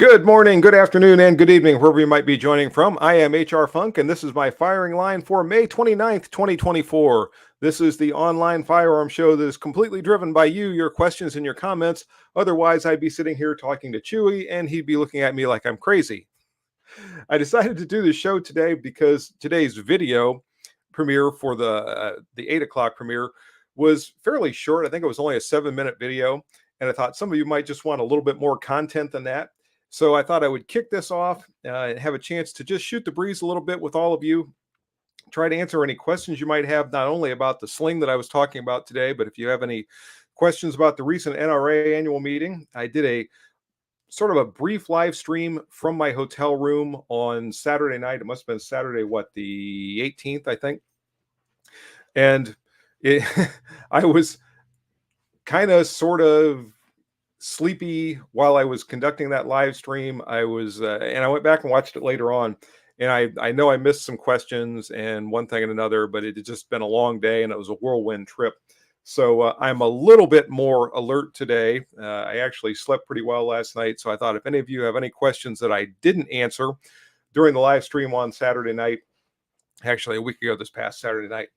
Good morning, good afternoon, and good evening, wherever you might be joining from. I am HR Funk, and this is my firing line for May 29th, 2024. This is the online firearm show that is completely driven by you, your questions, and your comments. Otherwise, I'd be sitting here talking to Chewy, and he'd be looking at me like I'm crazy. I decided to do this show today because today's video premiere for the 8 o'clock premiere was fairly short. I think it was only a 7-minute video, and I thought some of you might just want a little bit more content than that. So I thought I would kick this off and have a chance to just shoot the breeze a little bit with all of you. Try to answer any questions you might have, not only about the sling that I was talking about today, but if you have any questions about the recent NRA annual meeting. I did a sort of a brief live stream from my hotel room on Saturday night. It must have been Saturday, the 18th, I think. And it, I was kind of sort of sleepy while I was conducting that live stream. And I went back and watched it later on. And I know I missed some questions and one thing and another, but it had just been a long day and it was a whirlwind trip. So I'm a little bit more alert today. I actually slept pretty well last night. So I thought if any of you have any questions that I didn't answer during the live stream on Saturday night, actually a week ago this past Saturday night,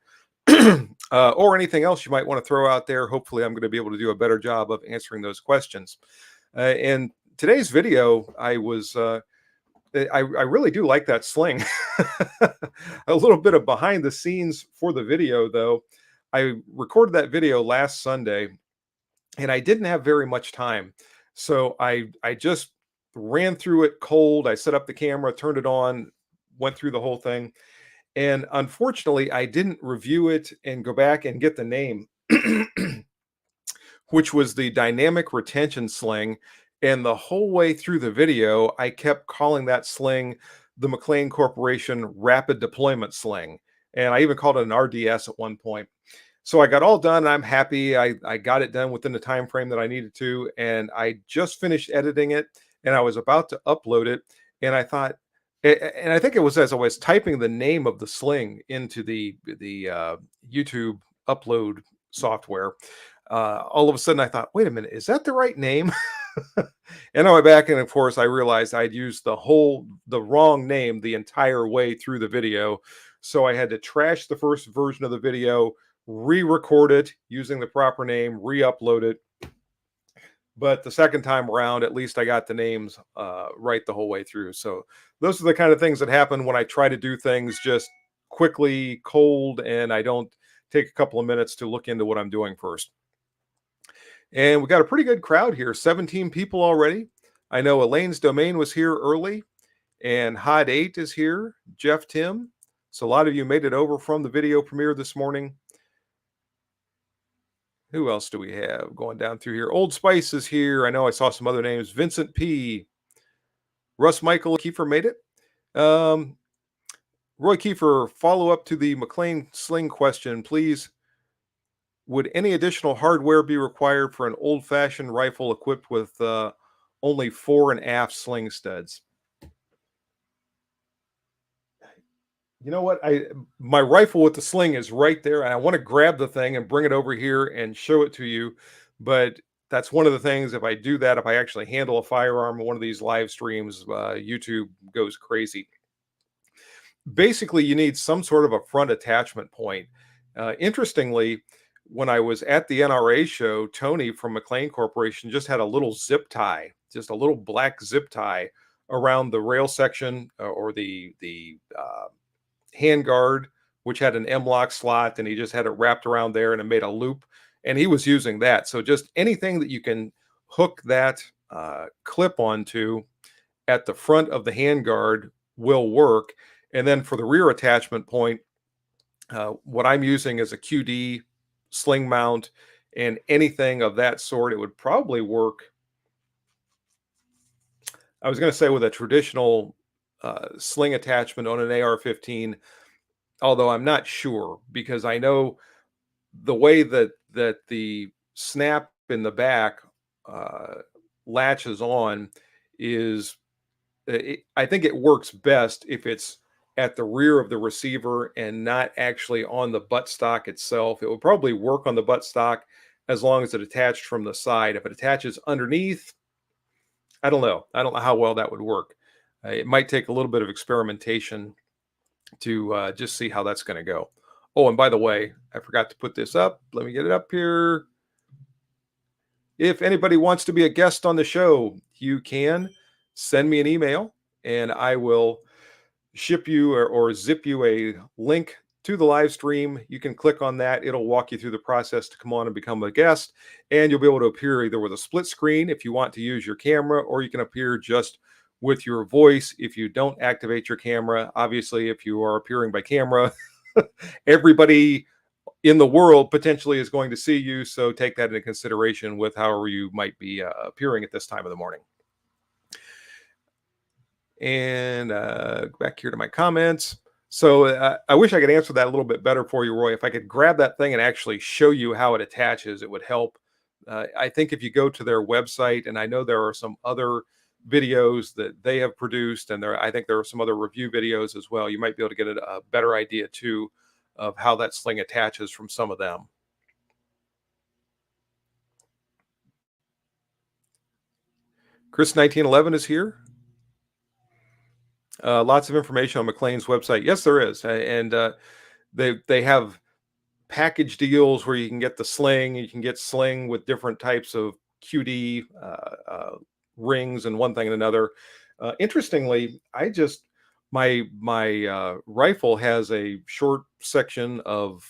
or anything else you might want to throw out there, hopefully I'm going to be able to do a better job of answering those questions. In today's video, I really do like that sling. A little bit of behind the scenes for the video, though. I recorded that video last Sunday, and I didn't have very much time. So I just ran through it cold. I set up the camera, turned it on, went through the whole thing. And unfortunately, I didn't review it and go back and get the name, which was the dynamic retention sling. And the whole way through the video, I kept calling that sling the McLean Corporation Rapid Deployment Sling. And I even called it an RDS at one point. So I got all done. I'm happy. I got it done within the time frame that I needed to. And I just finished editing it and I was about to upload it. And I thought, and I think it was as I was typing the name of the sling into the YouTube upload software, all of a sudden I thought, wait a minute, is that the right name? And I went back, and of course I realized I'd used the wrong name the entire way through the video. So I had to trash the first version of the video, re-record it using the proper name, re-upload it. But the second time around, at least I got the names right the whole way through. So those are the kind of things that happen when I try to do things just quickly, cold, and I don't take a couple of minutes to look into what I'm doing first. And we got a pretty good crowd here, 17 people already. I know Elaine's Domain was here early, and Hod 8 is here, Jeff Tim. So a lot of you made it over from the video premiere this morning. Who else do we have going down through here? Old Spice is here. I know I saw some other names. Vincent P. Russ Michael Kiefer made it. Roy Kiefer, follow up to the McLean sling question, please. Would any additional hardware be required for an old-fashioned rifle equipped with only fore and aft sling studs? You know what? My rifle with the sling is right there, and I want to grab the thing and bring it over here and show it to you. But that's one of the things. If I do that, if I actually handle a firearm in one of these live streams, YouTube goes crazy. Basically, you need some sort of a front attachment point. Interestingly, when I was at the NRA show, Tony from McLean Corporation just had a little zip tie, just a little black zip tie around the rail section or the handguard, which had an M-lock slot, and he just had it wrapped around there and it made a loop, and he was using that. So just anything that you can hook that clip onto at the front of the handguard will work. And then for the rear attachment point, what I'm using is a QD sling mount, and anything of that sort, it would probably work. I was going to say with a traditional sling attachment on an AR-15, although I'm not sure, because I know the way that the snap in the back latches on is, I think it works best if it's at the rear of the receiver and not actually on the buttstock itself. It would probably work on the buttstock as long as it attached from the side. If it attaches underneath, I don't know. I don't know how well that would work. It might take a little bit of experimentation to just see how that's going to go. Oh, and by the way, I forgot to put this up. Let me get it up here. If anybody wants to be a guest on the show, you can send me an email and I will ship you or zip you a link to the live stream. You can click on that. It'll walk you through the process to come on and become a guest. And you'll be able to appear either with a split screen if you want to use your camera, or you can appear just with your voice if you don't activate your camera. Obviously, if you are appearing by camera, everybody in the world potentially is going to see you. So take that into consideration with however you might be appearing at this time of the morning. And back here to my comments. So I wish I could answer that a little bit better for you, Roy. If I could grab that thing and actually show you how it attaches, it would help. I think if you go to their website, and I know there are some other videos that they have produced, and I think there are some other review videos as well. You might be able to get a better idea too of how that sling attaches from some of them. Chris 1911 is here. Lots of information on McLean's website. Yes, there is, and they have package deals where you can get the sling. You can get sling with different types of QD rings and one thing and another. Interestingly, my rifle has a short section of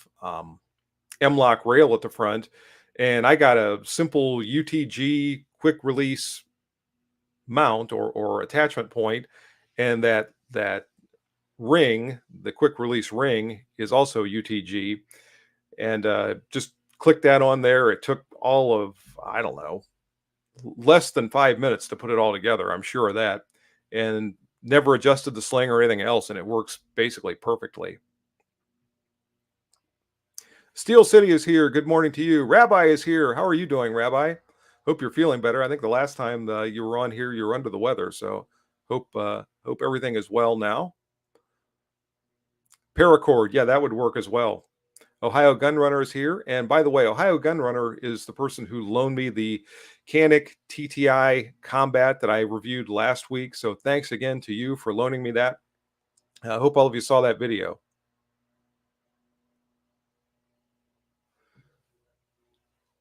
M-lock rail at the front, and I got a simple UTG quick release mount or attachment point, and that ring, the quick release ring, is also UTG, and just click that on there. It took all of, I don't know, less than 5 minutes to put it all together. I'm sure of that, and never adjusted the sling or anything else, and it works basically perfectly. Steel City is here. Good morning to you. Rabbi is here. How are you doing, Rabbi? Hope you're feeling better. I think the last time you were on here, you were under the weather, so hope everything is well now. Paracord, yeah, that would work as well. Ohio Gunrunner is here. And by the way, Ohio Gunrunner is the person who loaned me the Canik TTI Combat that I reviewed last week. So thanks again to you for loaning me that. I hope all of you saw that video.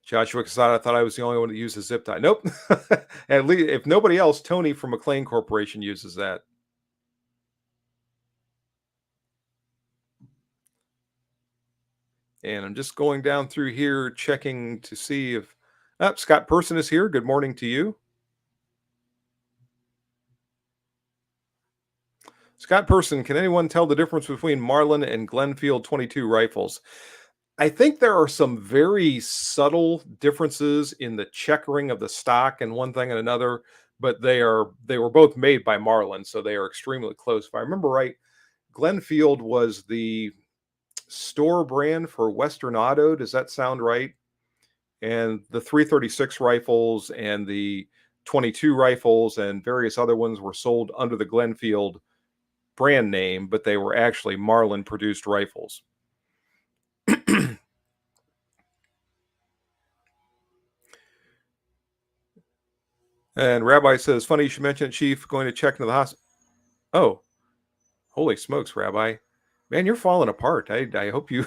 Joshua Casada thought I was the only one that used a zip tie. Nope. At least if nobody else, Tony from McLean Corporation uses that. And I'm just going down through here, checking to see if Scott Person is here. Good morning to you. Scott Person, can anyone tell the difference between Marlin and Glenfield 22 rifles? I think there are some very subtle differences in the checkering of the stock and one thing and another, but they were both made by Marlin, so they are extremely close. If I remember right, Glenfield was the store brand for Western Auto. Does that sound right? And the 336 rifles and the 22 rifles and various other ones were sold under the Glenfield brand name, but they were actually Marlin produced rifles. And Rabbi says, funny you should mention it, Chief, going to check into the hospital. Oh, holy smokes, Rabbi. Man, you're falling apart. I hope you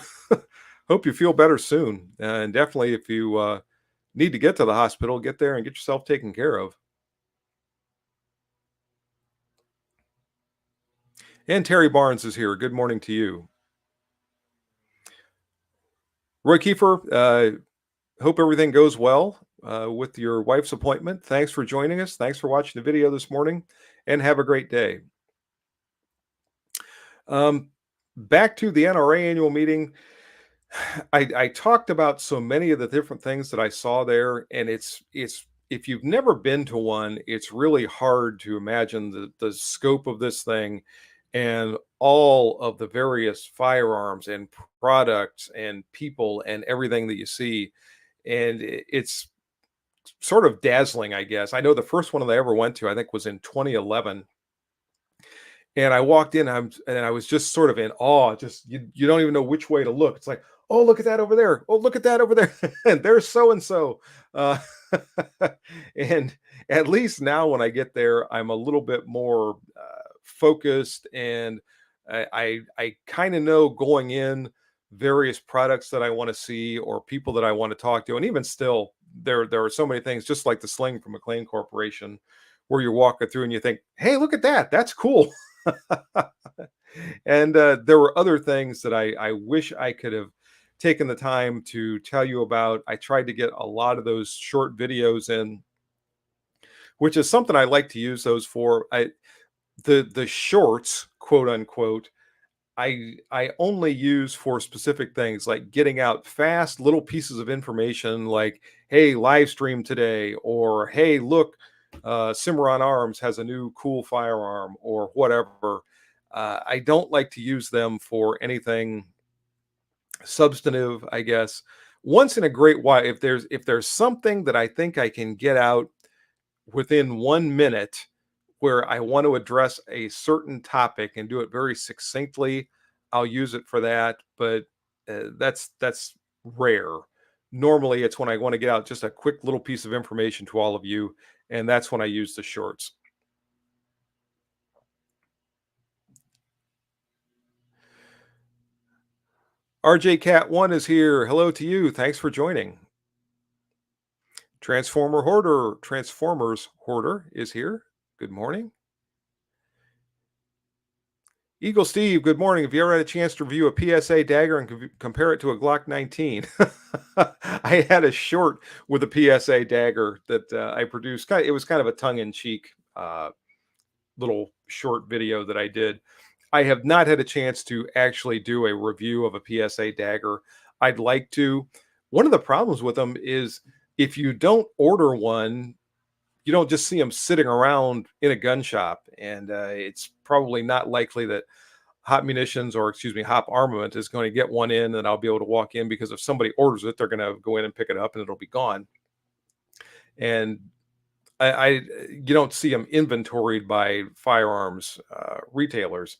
hope you feel better soon. And definitely if you need to get to the hospital, get there and get yourself taken care of. And Terry Barnes is here. Good morning to you. Roy Kiefer, hope everything goes well with your wife's appointment. Thanks for joining us. Thanks for watching the video this morning, and have a great day. Back to the NRA annual meeting. I talked about so many of the different things that I saw there, and it's if you've never been to one, it's really hard to imagine the scope of this thing and all of the various firearms and products and people and everything that you see. And it's sort of dazzling, I guess. I know the first one that I ever went to, I think, was in 2011. And I walked in and I was just sort of in awe. Just you don't even know which way to look. It's like, Oh, look at that over there. Oh, look at that over there. And there's so and so. Uh, and at least now, when I get there, I'm a little bit more focused, and I kind of know going in various products that I want to see or people that I want to talk to. And even still, there are so many things, just like the sling from McLean Corporation, where you're walking through and you think, "Hey, look at that. That's cool." And there were other things that I wish I could have taken the time to tell you about. I tried to get a lot of those short videos in, which is something I like to use those for. The shorts, quote unquote, I only use for specific things, like getting out fast little pieces of information, like, hey, live stream today, or hey, look, Cimarron Arms has a new cool firearm, or whatever. I don't like to use them for anything substantive, I guess. Once in a great while, if there's something that I think I can get out within 1 minute, where I want to address a certain topic and do it very succinctly, I'll use it for that. But that's rare. Normally, it's when I want to get out just a quick little piece of information to all of you, and that's when I use the shorts. RJ Cat One is here. Hello to you. Thanks for joining. Transformers Hoarder is here. Good morning. Eagle Steve, good morning. Have you ever had a chance to review a PSA dagger and compare it to a Glock 19? I had a short with a PSA dagger that I produced. It was kind of a tongue-in-cheek little short video that I did. I have not had a chance to actually do a review of a PSA dagger. I'd like to. One of the problems with them is, if you don't order one, you don't just see them sitting around in a gun shop, and it's probably not likely that Hot Munitions, or excuse me, Hop Armament, is going to get one in and I'll be able to walk in, because if somebody orders it, they're going to go in and pick it up and it'll be gone. And I you don't see them inventoried by firearms retailers.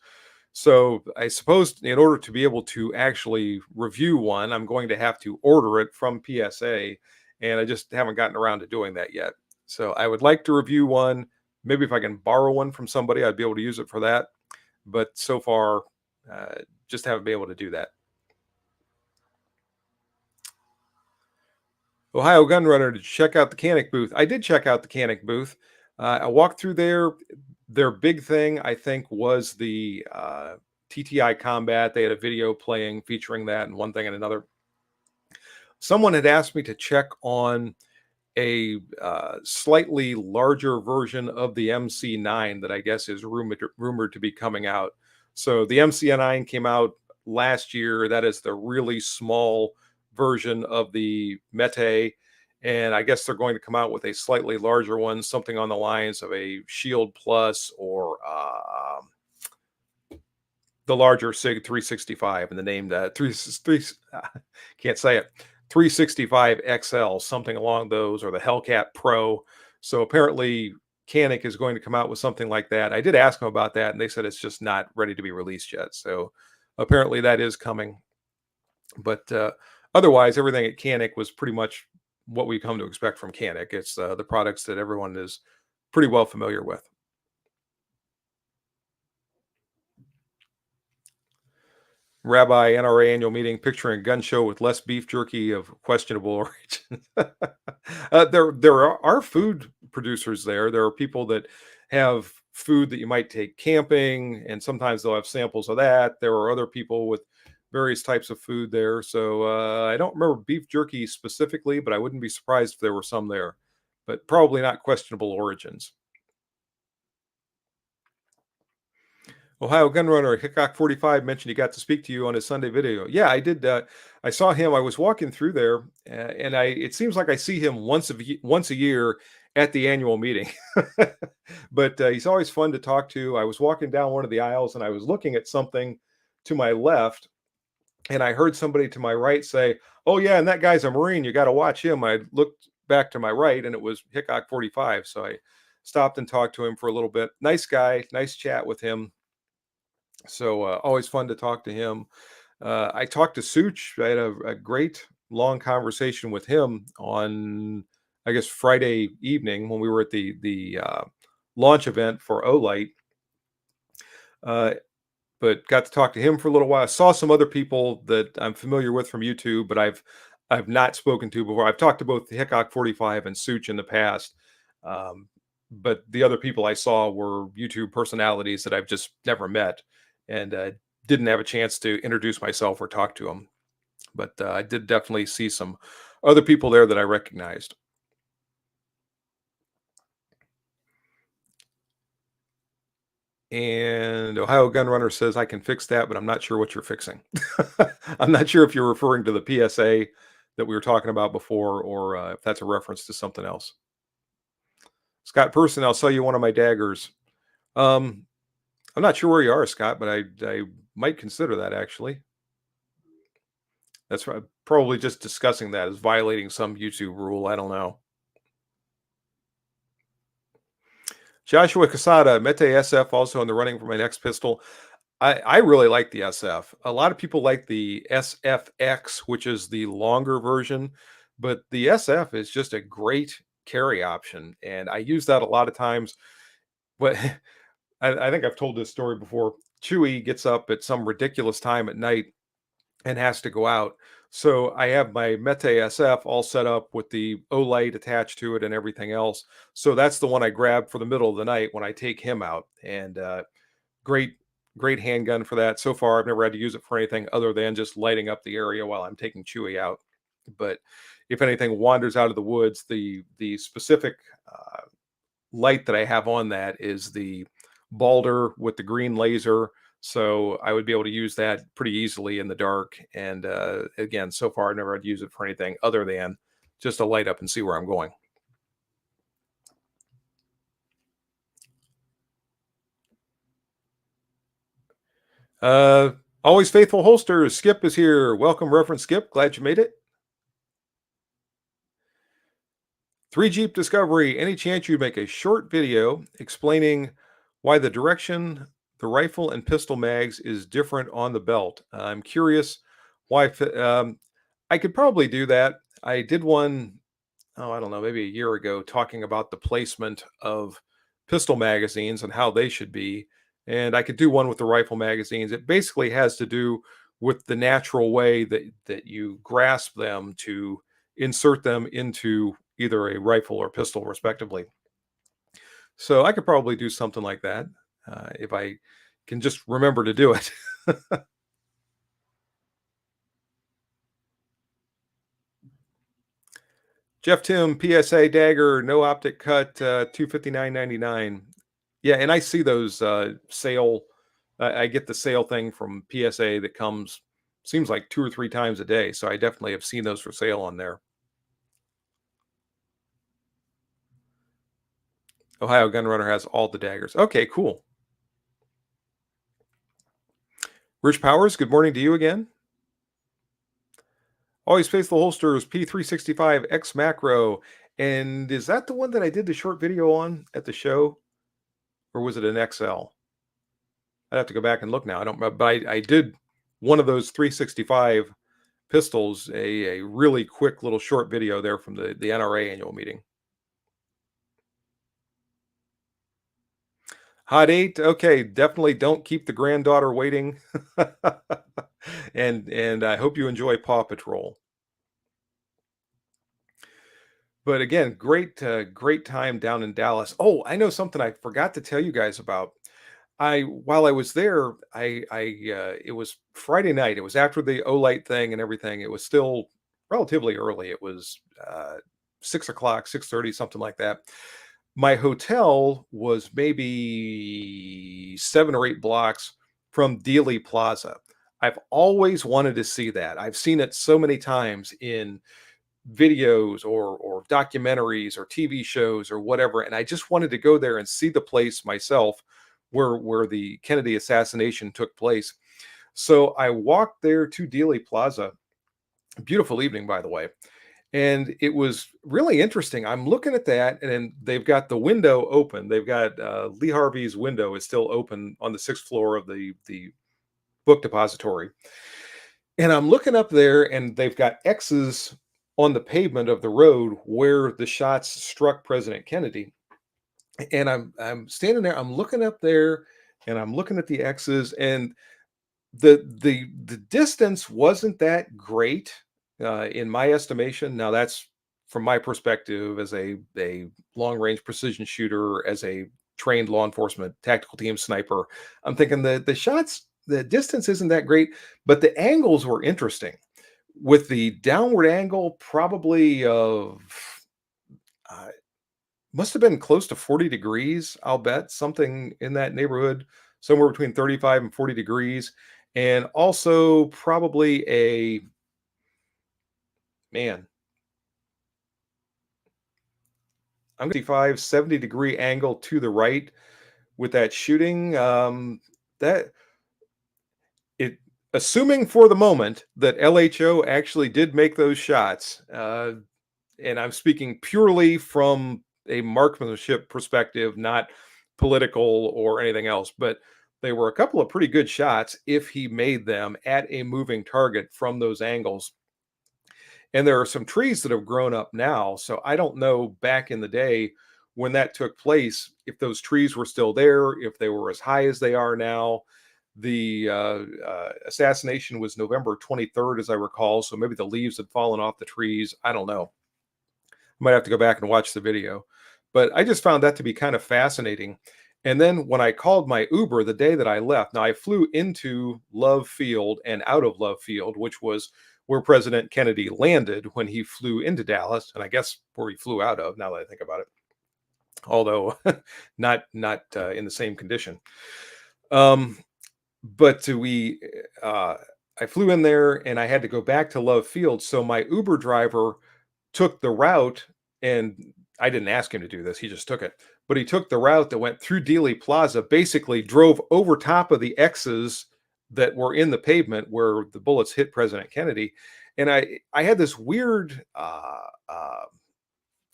So I suppose in order to be able to actually review one, I'm going to have to order it from PSA, and I just haven't gotten around to doing that yet. So I would like to review one. Maybe if I can borrow one from somebody, I'd be able to use it for that. But so far, uh, just haven't been able to do that. Ohio Gunrunner, to check out the Canic booth. I did check out the Canic booth. I walked through there. Their big thing, I think, was the TTI Combat. They had a video playing featuring that, and one thing and another. Someone had asked me to check on a slightly larger version of the MC9 that I guess is rumored to be coming out. So the MC9 came out last year. That is the really small version of the Mete. And I guess they're going to come out with a slightly larger one, something on the lines of a Shield Plus, or the larger SIG 365, and the name that can't say it, 365 XL, something along those, or the Hellcat Pro. So apparently Canic is going to come out with something like that. I did ask them about that, and they said it's just not ready to be released yet. So apparently that is coming. But otherwise, everything at Canic was pretty much what we come to expect from Canic. It's the products that everyone is pretty well familiar with. Rabbi NRA annual meeting picturing a gun show with less beef jerky of questionable origin. There are food producers there. There are people that have food that you might take camping, and sometimes they'll have samples of that. There are other people with various types of food there. So I don't remember beef jerky specifically, but I wouldn't be surprised if there were some there, but probably not questionable origins. Ohio Gunrunner Hickok 45 mentioned he got to speak to you on his Sunday video. Yeah, I did. I saw him. I was walking through there, and it seems like I see him once a year at the annual meeting. But he's always fun to talk to. I was walking down one of the aisles and I was looking at something to my left, and I heard somebody to my right say, "Oh yeah, and that guy's a Marine. You got to watch him." I looked back to my right, and it was Hickok 45. So I stopped and talked to him for a little bit. Nice guy, nice chat with him. So always fun to talk to him. I talked to Such. I had a great long conversation with him on, I guess, Friday evening when we were at the launch event for Olight. Uh, but got to talk to him for a little while. I saw some other people that I'm familiar with from YouTube, but I've not spoken to before. I've talked to both the Hickok 45 and Such in the past. Um, but the other people I saw were YouTube personalities that I've just never met, and didn't have a chance to introduce myself or talk to them. But I did definitely see some other people there that I recognized. And Ohio Gun Runner says I can fix that, but I'm not sure what you're fixing. I'm not sure if you're referring to the PSA that we were talking about before, or if that's a reference to something else. Scott Person, I'll sell you one of my daggers. Um, I'm not sure where you are, Scott, but I might consider that actually. That's right. Probably just discussing that is violating some YouTube rule. I don't know. Joshua Casada, Mete SF, also in the running for my next pistol. I really like the SF. A lot of people like the SFX, which is the longer version, but the SF is just a great carry option, and I use that a lot of times. But I think I've told this story before. Chewy gets up at some ridiculous time at night and has to go out. So I have my Mete SF all set up with the Olight attached to it and everything else. So that's the one I grab for the middle of the night when I take him out. And great, great handgun for that. So far, I've never had to use it for anything other than just lighting up the area while I'm taking Chewy out. But if anything wanders out of the woods, the specific light that I have on that is the Balder with the green laser. So I would be able to use that pretty easily in the dark. And again, so far I've never had to use it for anything other than just to light up and see where I'm going. Uh, Always faithful holsters. Skip is here. Welcome, Reverend Skip. Glad you made it. Three Jeep Discovery. Any chance you'd make a short video explaining why the direction the rifle and pistol mags is different on the belt? I'm curious why. I could probably do that. I did one, oh, I don't know, maybe a year ago, talking about the placement of pistol magazines and how they should be. And I could do one with the rifle magazines. It basically has to do with the natural way that you grasp them to insert them into either a rifle or pistol, respectively. So I could probably do something like that if I can just remember to do it. Jeff Tim, PSA dagger, no optic cut, 259.99. Yeah, and I see those sale. I get the sale thing from PSA that comes seems like 2 or 3 times a day. So I definitely have seen those for sale on there. Ohio Gun Runner has all the daggers. Okay, cool. Rich Powers, good morning to you again. Always Faithful Holsters P365 X Macro. And is that the one that I did the short video on at the show? Or was it an XL? I'd have to go back and look now. I don't remember, but I did one of those 365 pistols, a really quick little short video there from the NRA annual meeting. Hot 8, okay, definitely don't keep the granddaughter waiting. And I hope you enjoy Paw Patrol. But again, great time down in Dallas. Oh, I know something I forgot to tell you guys about. I while I was there, I it was Friday night. It was after the Olight thing and everything. It was still relatively early. It was 6 o'clock, 6:30, something like that. My hotel was maybe 7 or 8 blocks from Dealey Plaza. I've always wanted to see that. I've seen it so many times in videos or documentaries or TV shows or whatever, and I just wanted to go there and see the place myself where the Kennedy assassination took place. So I walked there to Dealey Plaza. Beautiful evening, by the way. And it was really interesting. I'm looking at that, and they've got the window open. They've got Lee Harvey's window is still open on the 6th floor of the book depository. And I'm looking up there, and they've got X's on the pavement of the road where the shots struck President Kennedy. And I'm standing there, I'm looking up there, and I'm looking at the X's, and the distance wasn't that great, in my estimation. Now that's from my perspective as a long range precision shooter, as a trained law enforcement tactical team sniper. I'm thinking the shots, the distance isn't that great, but the angles were interesting. With the downward angle, probably of uh, must have been close to 40 degrees, I'll bet, something in that neighborhood, somewhere between 35 and 40 degrees. And also probably a man, I'm 55, 70-degree angle to the right with that shooting. That it assuming for the moment that LHO actually did make those shots, and I'm speaking purely from a marksmanship perspective, not political or anything else, but they were a couple of pretty good shots if he made them at a moving target from those angles. And there are some trees that have grown up now. So I don't know back in the day when that took place, if those trees were still there, if they were as high as they are now. The assassination was November 23rd, as I recall. So maybe the leaves had fallen off the trees. I don't know. Might have to go back and watch the video. But I just found that to be kind of fascinating. And then when I called my Uber the day that I left, now I flew into Love Field and out of Love Field, which was where President Kennedy landed when he flew into Dallas, and I guess where he flew out of. Now that I think about it, although not in the same condition. Um, but we, I flew in there, and I had to go back to Love Field. So my Uber driver took the route, and I didn't ask him to do this, he just took it. But he took the route that went through Dealey Plaza, basically drove over top of the X's that were in the pavement where the bullets hit President Kennedy. And I had this weird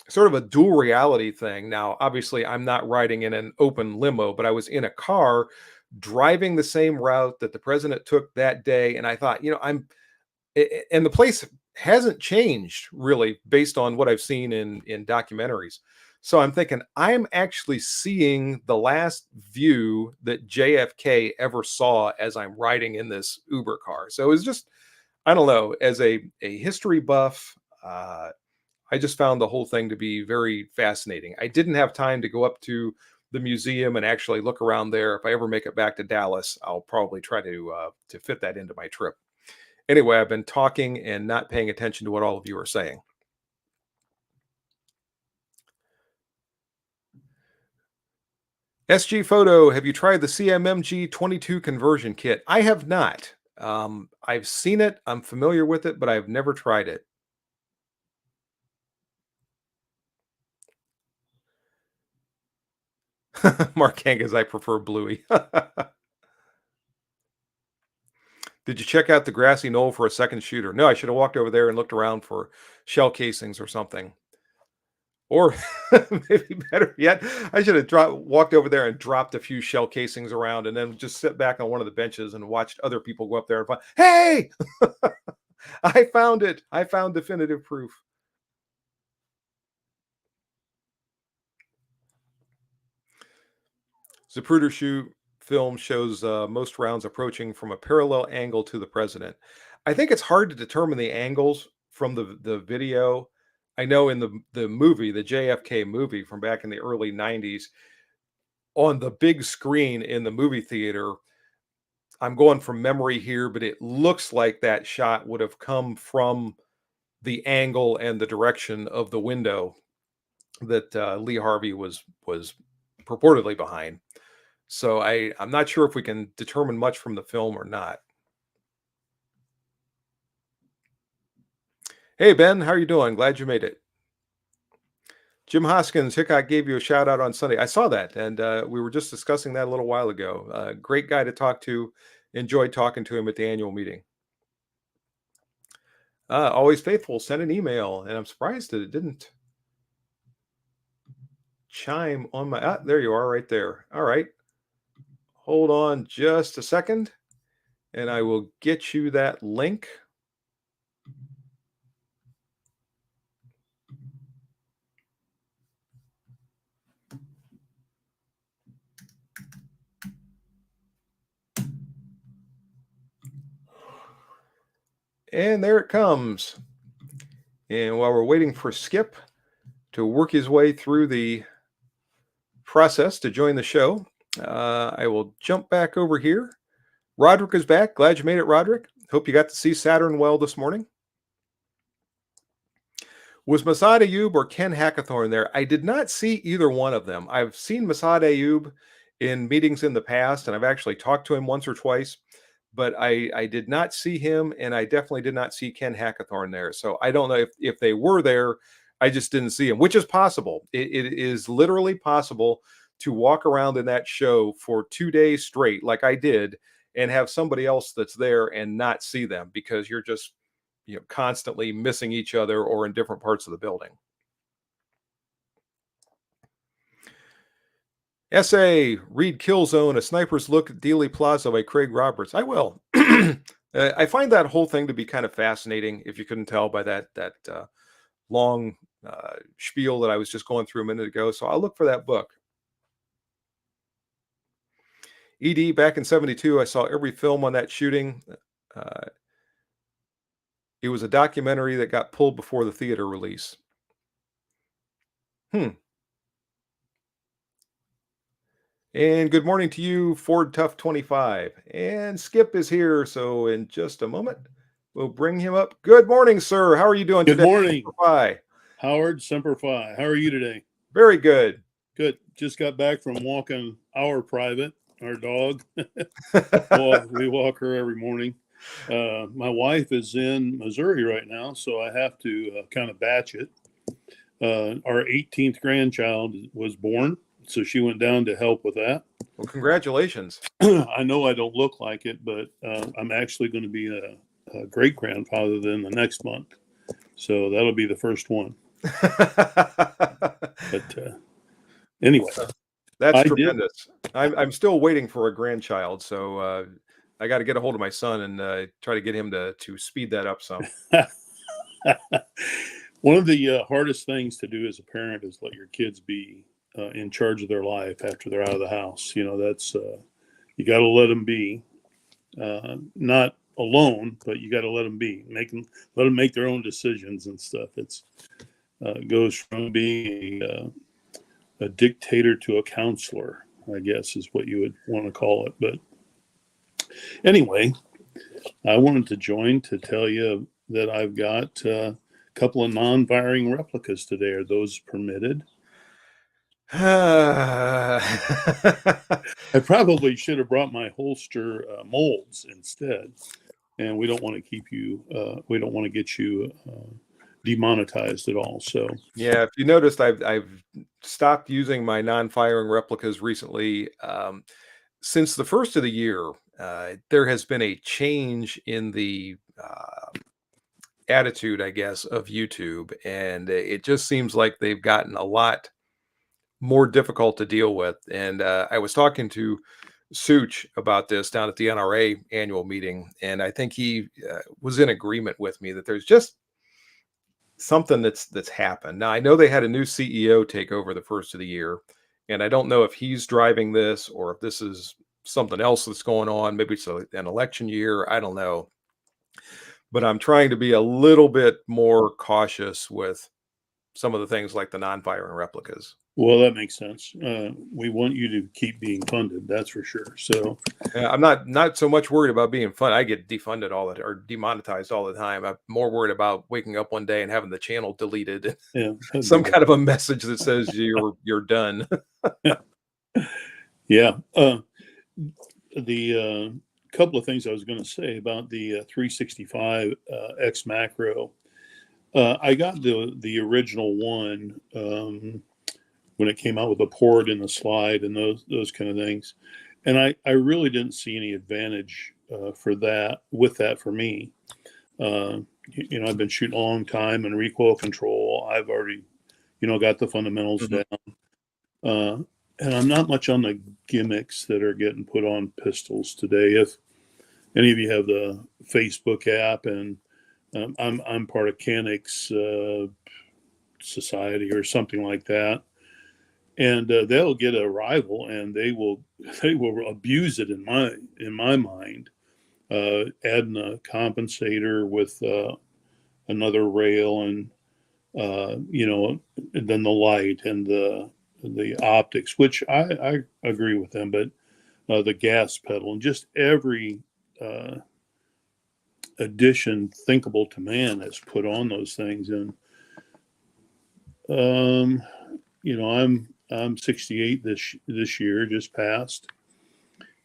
sort of a dual reality thing. Now, obviously, I'm not riding in an open limo, but I was in a car driving the same route that the president took that day. And I thought, and the place hasn't changed really based on what I've seen in documentaries. So I'm thinking I'm actually seeing the last view that JFK ever saw as I'm riding in this Uber car. So it was just, I don't know, as a history buff, I just found the whole thing to be very fascinating. I didn't have time to go up to the museum and actually look around there. If I ever make it back to Dallas, I'll probably try to fit that into my trip. Anyway, I've been talking and not paying attention to what all of you are saying. SG Photo, have you tried the CMMG 22 conversion kit? I have not. I've seen it, I'm familiar with it, but I've never tried it. Mark Angus, I prefer Bluey. Did you check out the grassy knoll for a second shooter? No, I should have walked over there and looked around for shell casings or something. Or maybe better yet, I should have walked over there and dropped a few shell casings around and then just sit back on one of the benches and watched other people go up there and find, hey, I found it. I found definitive proof. Zapruder shoot film shows most rounds approaching from a parallel angle to the president. I think it's hard to determine the angles from the video. I know in the movie, the JFK movie from back in the early 90s, on the big screen in the movie theater, I'm going from memory here, but it looks like that shot would have come from the angle and the direction of the window that Lee Harvey was purportedly behind. So I'm not sure if we can determine much from the film or not. Hey Ben, how are you doing? Glad you made it. Jim Hoskins, Hickok gave you a shout out on Sunday. I saw that, and we were just discussing that a little while ago. Great guy to talk to. Enjoyed talking to him at the annual meeting. Always faithful. Send an email, and I'm surprised that it didn't chime on my. There you are, right there. All right, hold on just a second. and I will get you that link. And there it comes. And while we're waiting for Skip to work his way through the process to join the show, I will jump back over here. Roderick is back. Glad you made it, Roderick. Hope you got to see Saturn well this morning. Was Masad Ayub or Ken Hackathorn there? I did not see either one of them. I've seen Masad Ayub in meetings in the past, and I've actually talked to him once or twice, but I did not see him, and I definitely did not see Ken Hackathorn there. So I don't know if they were there. I just didn't see him, which is possible. It is literally possible to walk around in that show for 2 days straight, like I did, and have somebody else that's there and not see them because you're just constantly missing each other or in different parts of the building. Essay, read Killzone, A Sniper's Look at Dealey Plaza by Craig Roberts. I will. I find that whole thing to be kind of fascinating, if you couldn't tell by that long spiel that I was just going through a minute ago. So I'll look for that book. ED, back in 72, I saw every film on that shooting. It was a documentary that got pulled before the theater release. And good morning to you, Ford Tough 25. And Skip is here, so in just a moment, we'll bring him up. Good morning, sir. How are you doing today? Good morning. Howard, Semper Fi. How are you today? Very good. Good. Just got back from walking our Private, our dog. We walk her every morning. My wife is in Missouri right now, so I have to kind of batch it. Our 18th grandchild was born, so she went down to help with that. Well, congratulations. I know I don't look like it, but I'm actually going to be a great-grandfather then the next month. So that'll be the first one. But anyway. That's tremendous. I'm still waiting for a grandchild, so I got to get a hold of my son and try to get him to speed that up some. One of the hardest things to do as a parent is let your kids be in charge of their life after they're out of the house. That's you got to let them be, not alone, but you got to let them be, let them make their own decisions and stuff. It's goes from being a dictator to a counselor, I guess is what you would want to call it. But anyway, I wanted to join to tell you that I've got a couple of non-firing replicas today. Are those permitted? I probably should have brought my holster molds instead. And we don't want to keep you, we don't want to get you demonetized at all. So yeah, if you noticed, I've stopped using my non-firing replicas recently. Since the first of the year, there has been a change in the attitude, I guess, of YouTube, and it just seems like they've gotten a lot more difficult to deal with. And I was talking to Such about this down at the NRA annual meeting, and I think he was in agreement with me that there's just something that's happened. Now, I know they had a new CEO take over the first of the year, and I don't know if he's driving this or if this is something else that's going on. Maybe it's an election year. I don't know. But I'm trying to be a little bit more cautious with some of the things like the non-firing replicas. Well, that makes sense. We want you to keep being funded, that's for sure. So I'm not so much worried about being funded. I get defunded or demonetized all the time. I'm more worried about waking up one day and having the channel deleted. Yeah, some kind of a message that says you're done. Yeah. The couple of things I was going to say about the 365 X macro. I got the original one when it came out with the port and the slide and those kind of things, and I really didn't see any advantage for that for me. I've been shooting a long time in recoil control. I've already got the fundamentals down, and I'm not much on the gimmicks that are getting put on pistols today. any of you have the Facebook app, and I'm part of Canucks Society or something like that, and they'll get a rival and they will abuse it in my mind, adding a compensator with another rail, and and then the light and the optics, which I agree with them, but the gas pedal and just every addition thinkable to man is put on those things. And I'm 68 this year, just passed,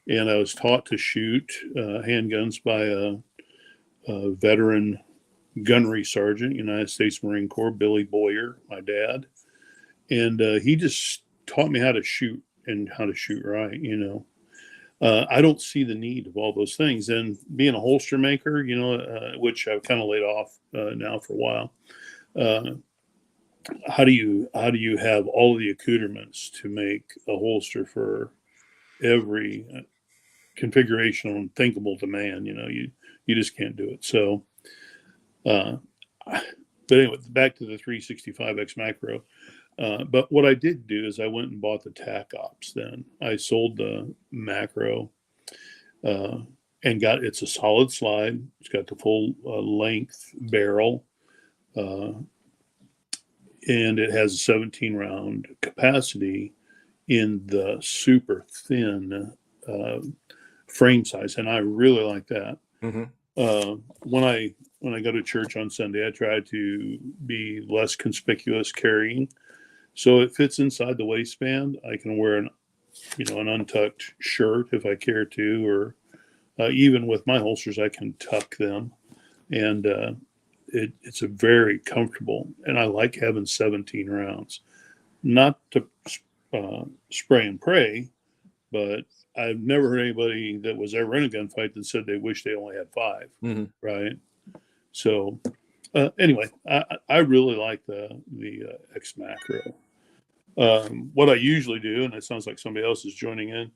and I was taught to shoot handguns by a veteran gunnery sergeant, United States Marine Corps, Billy Boyer, my dad, and he just taught me how to shoot and how to shoot right. I don't see the need of all those things, and being a holster maker, which I've kind of laid off now for a while. How do you have all of the accoutrements to make a holster for every configuration thinkable to man? You just can't do it. So, but anyway, back to the 365X macro. But what I did do is I went and bought the TAC Ops. Then I sold the macro and it's a solid slide. It's got the full length barrel. And it has a 17 round capacity in the super thin frame size. And I really like that. Mm-hmm. When I go to church on Sunday, I try to be less conspicuous carrying. So it fits inside the waistband. I can wear an untucked shirt if I care to, or even with my holsters, I can tuck them. And it's a very comfortable, and I like having 17 rounds. Not to spray and pray, but I've never heard anybody that was ever in a gunfight that said they wish they only had 5. Mm-hmm. Right? So anyway, I really like the X Macro. What I usually do, and it sounds like somebody else is joining in.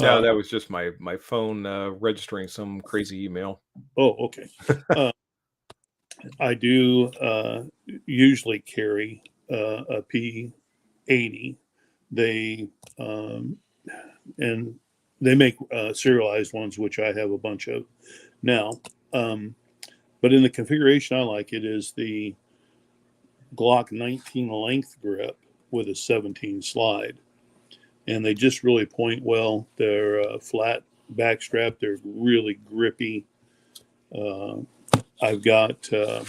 No, that was just my phone registering some crazy email. Oh, okay. I do usually carry a P80. They and they make serialized ones, which I have a bunch of now. But in the configuration I like, it is the Glock 19 length grip with a 17 slide, and they just really point well. They're flat backstrap. They're really grippy. I've got a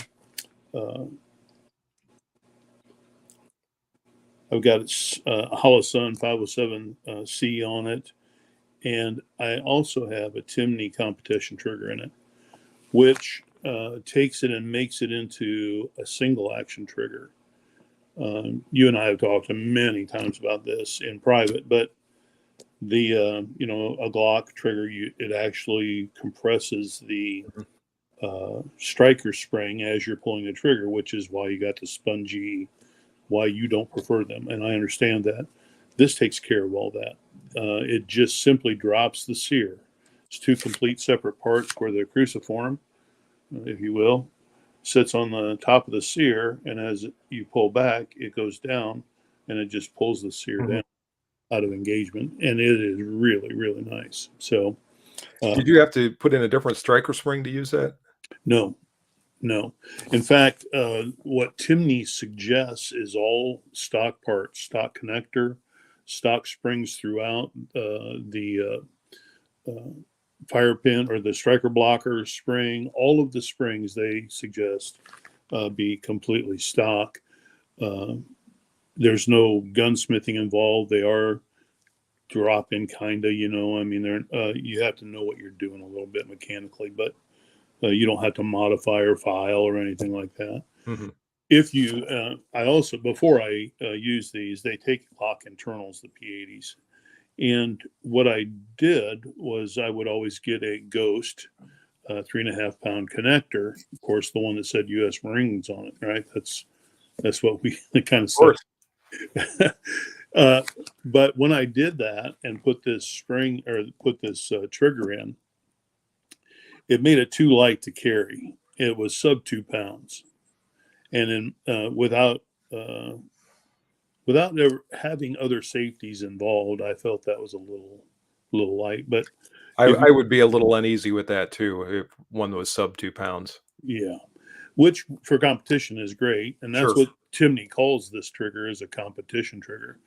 Holosun 507C on it, and I also have a Timney competition trigger in it, which takes it and makes it into a single action trigger. You and I have talked many times about this in private, but the a Glock trigger, it actually compresses the striker spring as you're pulling the trigger, which is why you got the spongy, why you don't prefer them, and I understand that. This takes care of all that. It just simply drops the sear. It's 2 complete separate parts where the cruciform, if you will, sits on the top of the sear, and as you pull back, it goes down, and it just pulls the sear down out of engagement, and it is really, really nice. So, did you have to put in a different striker spring to use that? No. In fact, what Timney suggests is all stock parts, stock connector, stock springs throughout the fire pin or the striker blocker spring. All of the springs they suggest be completely stock. There's no gunsmithing involved. They are drop-in kind of, I mean, you have to know what you're doing a little bit mechanically, but you don't have to modify or file or anything like that. Mm-hmm. If you, I also, before I use these, they take Glock internals, the P80s. And what I did was I would always get a Ghost 3.5 pound connector. Of course, the one that said U.S. Marines on it, right? That's what we kind of said. But when I did that and put this spring or put this trigger in, it made it too light to carry. It was sub 2 pounds, and then without there having other safeties involved, I felt that was a little light. But if I would be a little uneasy with that too if one was sub 2 pounds. yeah, which for competition is great, and that's Sure. what Timney calls this trigger, is a competition trigger.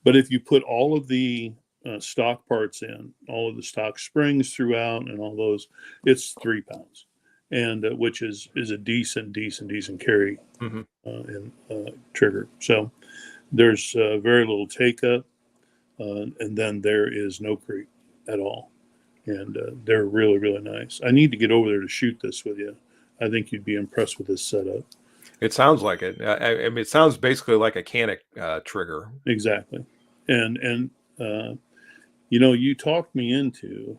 But if you put all of the stock parts in, all of the stock springs throughout, and all those, it's 3 pounds, and which is a decent carry Mhm. and trigger. So there's very little take up, and then there is no creep at all, and they're really nice. I need to get over there to shoot this with you. I think you'd be impressed with this setup. It sounds like it. I mean, it sounds basically like a Canic trigger. Exactly, and you talked me into,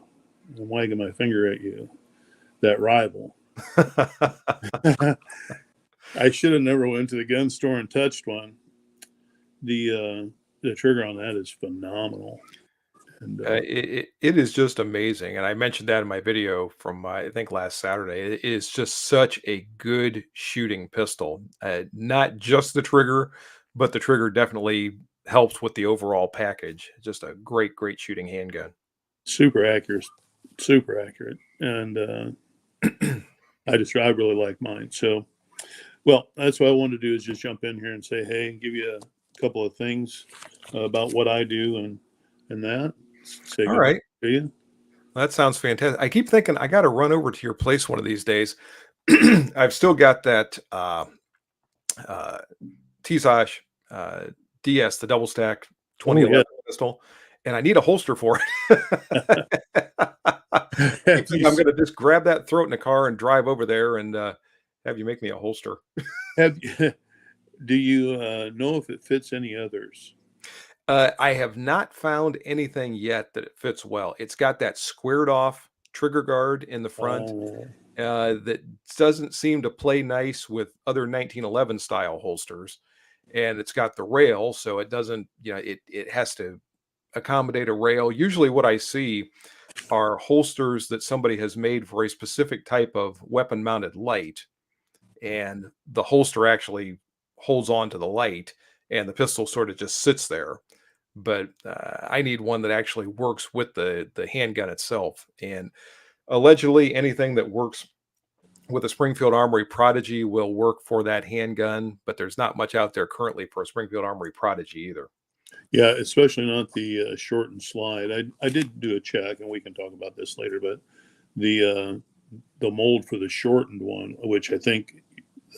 I'm wagging my finger at you, that rival. I should have never went to the gun store and touched one. The trigger on that is phenomenal. And it is just amazing, and I mentioned that in my video from I think last Saturday. It is just such a good shooting pistol. Not just the trigger, but the trigger definitely helps with the overall package. Just a great shooting handgun. super accurate, and I really like mine. So, well, that's what I wanted to do, is just jump in here and say, hey, give you a couple of things about what I do and that. Say All good right. to you. That sounds fantastic. I keep thinking I got to run over to your place one of these days. I've still got that uh, Tizosh DS, the double stack Oh yeah. 2011 pistol, and I need a holster for it. I think I'm going to just grab that, throw it in the car, and drive over there and have you make me a holster. Do you know if it fits any others? I have not found anything yet that it fits well. It's got that squared off trigger guard in the front Oh, that doesn't seem to play nice with other 1911 style holsters. And it's got the rail, so it doesn't, it has to accommodate a rail. Usually what I see are holsters that somebody has made for a specific type of weapon mounted light. And the holster actually holds on to the light and the pistol sort of just sits there. But I need one that actually works with the handgun itself. And allegedly anything that works with a Springfield Armory Prodigy will work for that handgun, but there's not much out there currently for a Springfield Armory Prodigy either. yeah, especially not the short and slide. I did do a check, and we can talk about this later. But the mold for the shortened one, which I think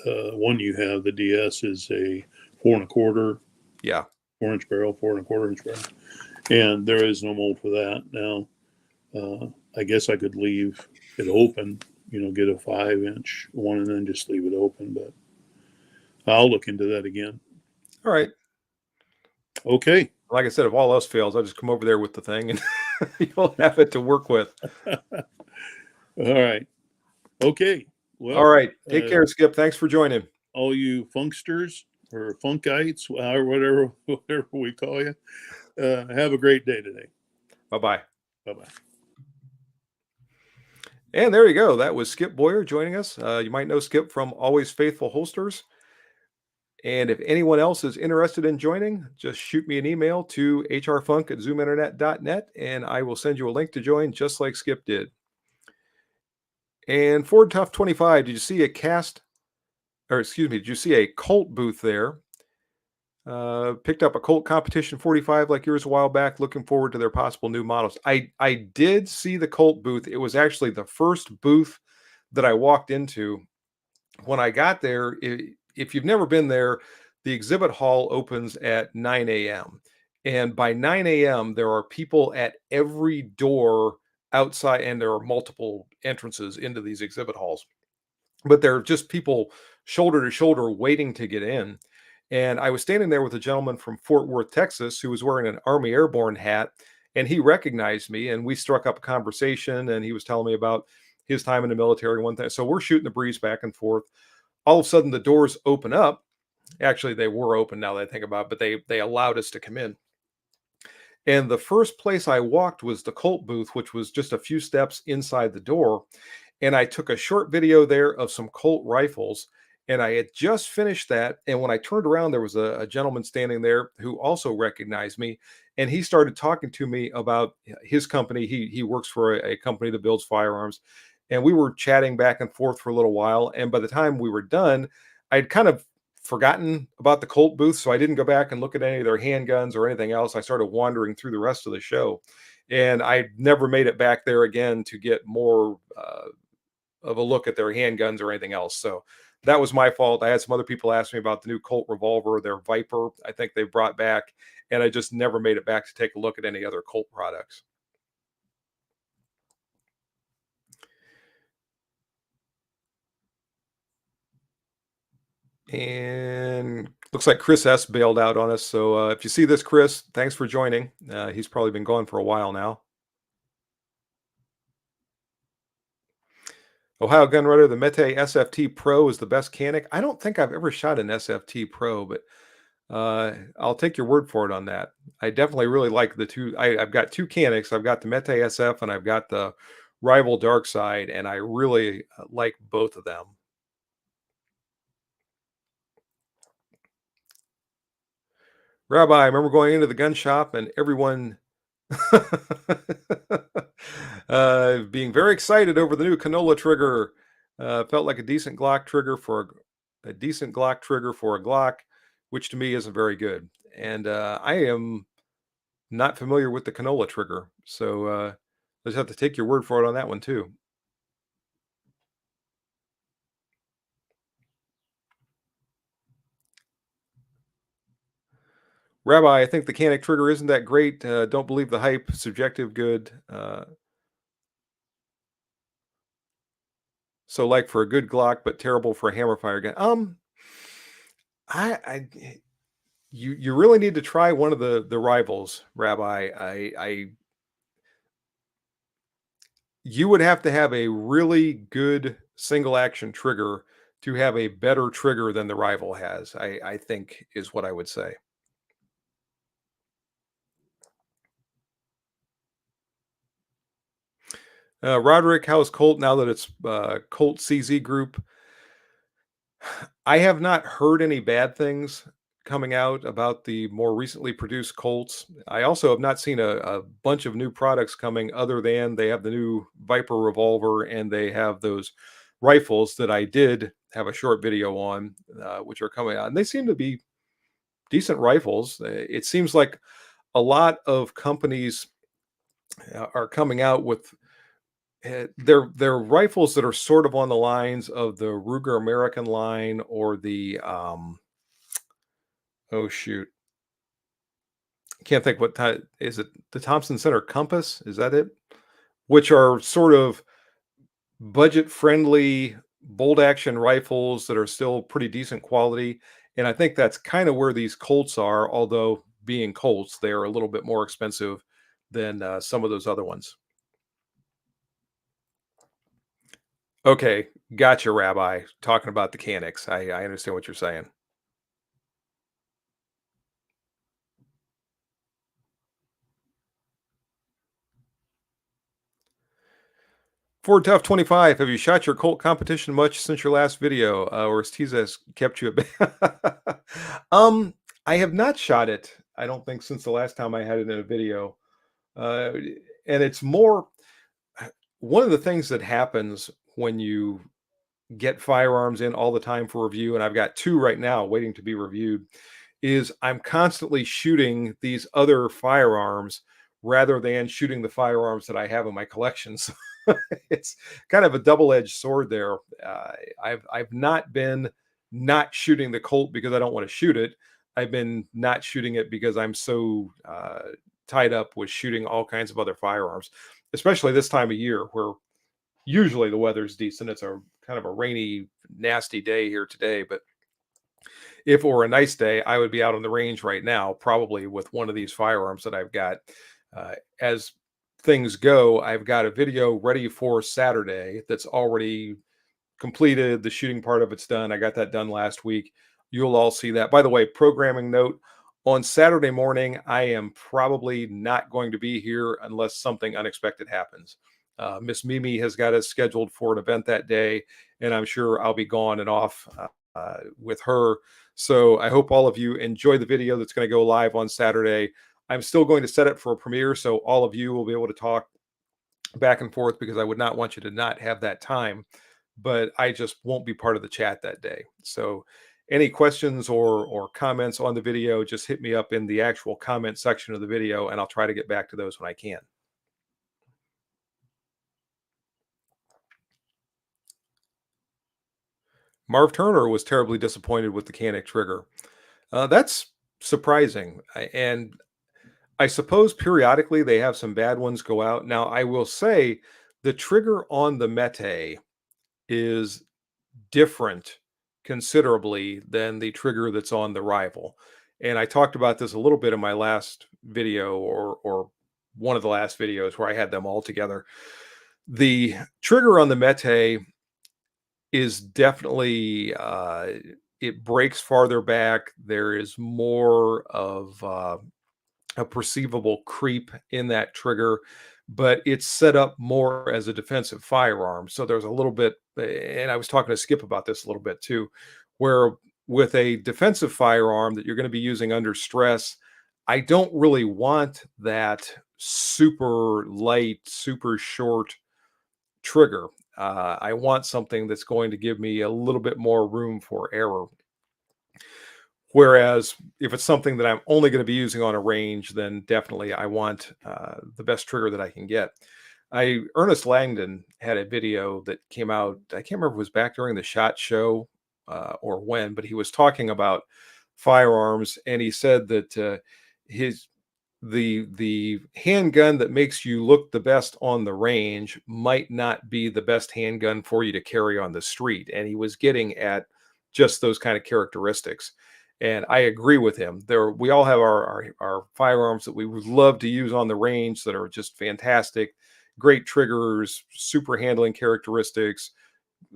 one you have, the DS, is a 4 1/4. Yeah. 4-inch barrel, 4 1/4 inch barrel, and there is no mold for that. Now, I guess I could leave it open, get a 5-inch one and then just leave it open, but I'll look into that again. All right. Okay. Like I said, if all else fails, I'll just come over there with the thing and you'll have it to work with. All right. Okay. Well, all right. Take care, Skip. Thanks for joining. All you funksters or funkites, or whatever we call you, have a great day today. Bye-bye. Bye-bye. And there you go. That was Skip Boyer joining us. You might know Skip from Always Faithful Holsters. And if anyone else is interested in joining, just shoot me an email to hrfunk@zoominternet.net, and I will send you a link to join just like Skip did. And Ford Tough 25, did you see did you see a Colt booth there? Picked up a Colt Competition 45 like yours a while back. Looking forward to their possible new models. I did see the Colt booth. It was actually the first booth that I walked into. When I got there, if you've never been there, the exhibit hall opens at 9 a.m. And by 9 a.m., there are people at every door outside, and there are multiple entrances into these exhibit halls. But there are just people shoulder to shoulder waiting to get in. And I was standing there with a gentleman from Fort Worth, Texas, who was wearing an Army Airborne hat, and he recognized me, and we struck up a conversation, and he was telling me about his time in the military, one thing. So we're shooting the breeze back and forth. All of a sudden, the doors open up. Actually, they were open now that I think about it, but they allowed us to come in. And the first place I walked was the Colt booth, which was just a few steps inside the door. And I took a short video there of some Colt rifles. And I had just finished that. And when I turned around, there was a gentleman standing there who also recognized me. And he started talking to me about his company. He works for a company that builds firearms. And we were chatting back and forth for a little while. And by the time we were done, I'd kind of forgotten about the Colt booth. So I didn't go back and look at any of their handguns or anything else. I started wandering through the rest of the show. And I never made it back there again to get more of a look at their handguns or anything else. So that was my fault. I had some other people ask me about the new Colt revolver, their Viper, I think they brought back, and I just never made it back to take a look at any other Colt products. And looks like Chris S bailed out on us. So if you see this, Chris, thanks for joining. He's probably been gone for a while now. Ohio Gunrunner, the Mete SFT Pro is the best canic. I don't think I've ever shot an SFT Pro, but I'll take your word for it on that. I definitely really like the two. I've got two canics. I've got the Mete SF and I've got the Rival Dark Side, and I really like both of them. Rabbi, I remember going into the gun shop and everyone being very excited over the new canola trigger. Felt like a decent Glock trigger for a decent Glock trigger for a Glock, which to me isn't very good. And I am not familiar with the canola trigger, so I just have to take your word for it on that one too. Rabbi, I think the Canic trigger isn't that great. Don't believe the hype. Subjective, good. So like for a good Glock, but terrible for a hammerfire gun. I you really need to try one of the rivals, Rabbi. You would have to have a really good single action trigger to have a better trigger than the rival has. I think is what I would say. Roderick, how's Colt now that it's Colt CZ Group? I have not heard any bad things coming out about the more recently produced Colts. I also have not seen a bunch of new products coming other than they have the new Viper revolver and they have those rifles that I did have a short video on, which are coming out. And they seem to be decent rifles. It seems like a lot of companies are coming out with they're rifles that are sort of on the lines of the Ruger American line or the oh shoot, can't think what type is it, the Thompson Center Compass, is that it? Which are sort of budget friendly bolt action rifles that are still pretty decent quality, and I think that's kind of where these Colts are, although being Colts, they are a little bit more expensive than some of those other ones. Okay, gotcha, Rabbi. Talking about the Canics. I understand what you're saying. Ford Tough 25, have you shot your Colt competition much since your last video? Or has Tizas kept you a bit? um, I have not shot it, I don't think, since the last time I had it in a video. Uh, and it's more one of the things that happens when you get firearms in all the time for review, and I've got two right now waiting to be reviewed, is I'm constantly shooting these other firearms rather than shooting the firearms that I have in my collections. It's kind of a double-edged sword there. I've not been not shooting the Colt because I don't want to shoot it. I've been not shooting it because I'm so tied up with shooting all kinds of other firearms, especially this time of year where usually the weather's decent. It's a kind of a rainy, nasty day here today, but if it were a nice day, I would be out on the range right now, probably with one of these firearms that I've got. As things go, I've got a video ready for Saturday that's already completed. The shooting part of it's done. I got that done last week. You'll all see that. By the way, programming note On Saturday morning, I am probably not going to be here unless something unexpected happens. Miss Mimi has got us scheduled for an event that day, and I'm sure I'll be gone and off with her. So I hope all of you enjoy the video that's going to go live on Saturday. I'm still going to set it for a premiere, so all of you will be able to talk back and forth because I would not want you to not have that time. But I just won't be part of the chat that day. So any questions or comments on the video, just hit me up in the actual comment section of the video, and I'll try to get back to those when I can. Marv Turner was terribly disappointed with the Canic trigger. That's surprising. And I suppose periodically they have some bad ones go out. Now, I will say the trigger on the Mete is different considerably than the trigger that's on the Rival. And I talked about this a little bit in my last video or one of the last videos where I had them all together. The trigger on the Mete is definitely it breaks farther back. There is more of a perceivable creep in that trigger, but it's set up more as a defensive firearm. So there's a little bit, and I was talking to Skip about this a little bit too, where with a defensive firearm that you're going to be using under stress, I don't really want that super light, super short trigger. I want something that's going to give me a little bit more room for error. Whereas if it's something that I'm only going to be using on a range, then definitely I want the best trigger that I can get. Ernest Langdon had a video that came out. I can't remember if it was back during the SHOT Show or when, but he was talking about firearms, and he said that his the handgun that makes you look the best on the range might not be the best handgun for you to carry on the street, and he was getting at just those kind of characteristics. And I agree with him. There, we all have our firearms that we would love to use on the range that are just fantastic, great triggers, super handling characteristics,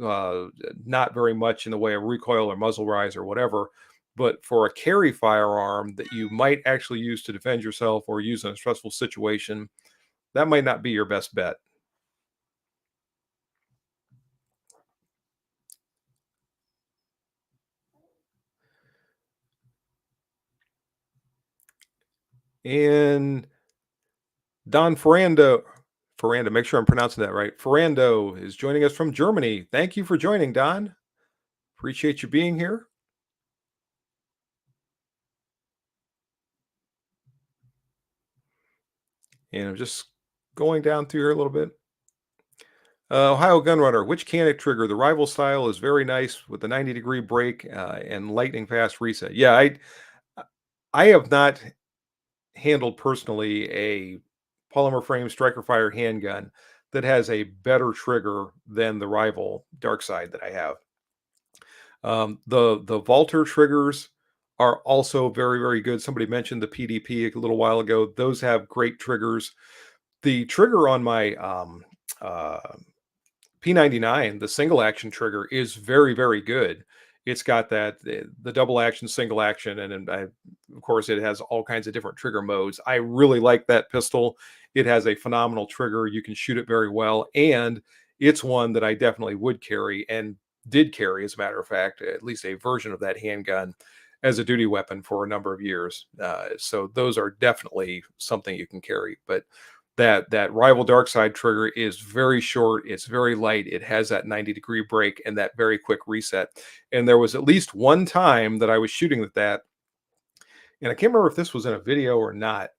uh, not very much in the way of recoil or muzzle rise or whatever. But for a carry firearm that you might actually use to defend yourself or use in a stressful situation, that might not be your best bet. And Don Ferrando, make sure I'm pronouncing that right. Ferrando is joining us from Germany. Thank you for joining, Don. Appreciate you being here. And I'm just going down through here a little bit. Ohio Gunrunner, which Canic trigger? The Rival style is very nice with the 90-degree break and lightning fast reset. Yeah, I have not handled personally a polymer frame striker fire handgun that has a better trigger than the Rival Dark Side that I have. The Valter triggers are also very, very good. Somebody mentioned the PDP a little while ago. Those have great triggers. The trigger on my uh, P99, the single action trigger, is very, very good. It's got that the double action, single action, and of course it has all kinds of different trigger modes. I really like that pistol. It has a phenomenal trigger. You can shoot it very well, and it's one that I definitely would carry and did carry, as a matter of fact, at least a version of that handgun as a duty weapon for a number of years. So those are definitely something you can carry, but that Rival Dark Side trigger is very short, it's very light, it has that 90-degree break and that very quick reset. And there was at least one time that I was shooting with that, and I can't remember if this was in a video or not,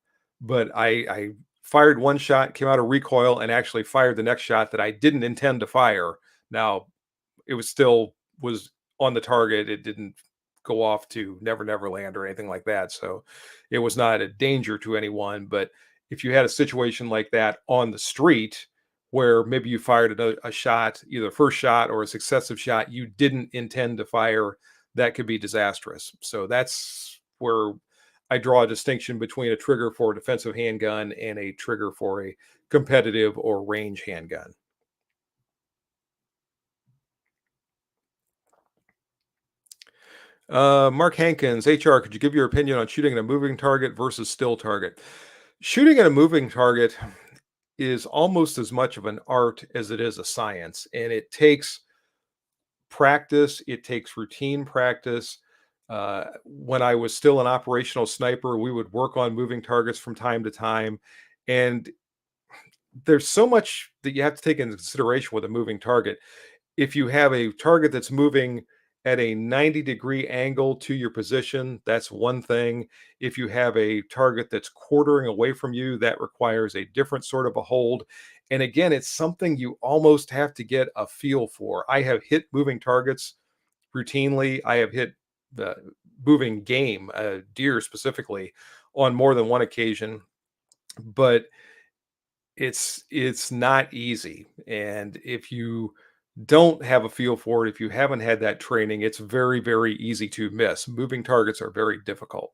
but I fired one shot, came out of recoil, and actually fired the next shot that I didn't intend to fire. Now, it was on the target. It didn't go off to Never Never Land or anything like that. So it was not a danger to anyone. But if you had a situation like that on the street where maybe you fired a shot, either first shot or a successive shot you didn't intend to fire, that could be disastrous. So that's where I draw a distinction between a trigger for a defensive handgun and a trigger for a competitive or range handgun. Mark Hankins, HR, could you give your opinion on shooting at a moving target versus still target? Shooting at a moving target is almost as much of an art as it is a science, and it takes practice, it takes routine practice. When I was still an operational sniper, we would work on moving targets from time to time. And there's so much that you have to take into consideration with a moving target. If you have a target that's moving at a 90-degree angle to your position, that's one thing. If you have a target that's quartering away from you, that requires a different sort of a hold. And again, it's something you almost have to get a feel for. I have hit moving targets routinely. I have hit the moving game, deer specifically, on more than one occasion, but it's not easy. And if you don't have a feel for it, if you haven't had that training, it's very, very easy to miss. Moving targets are very difficult.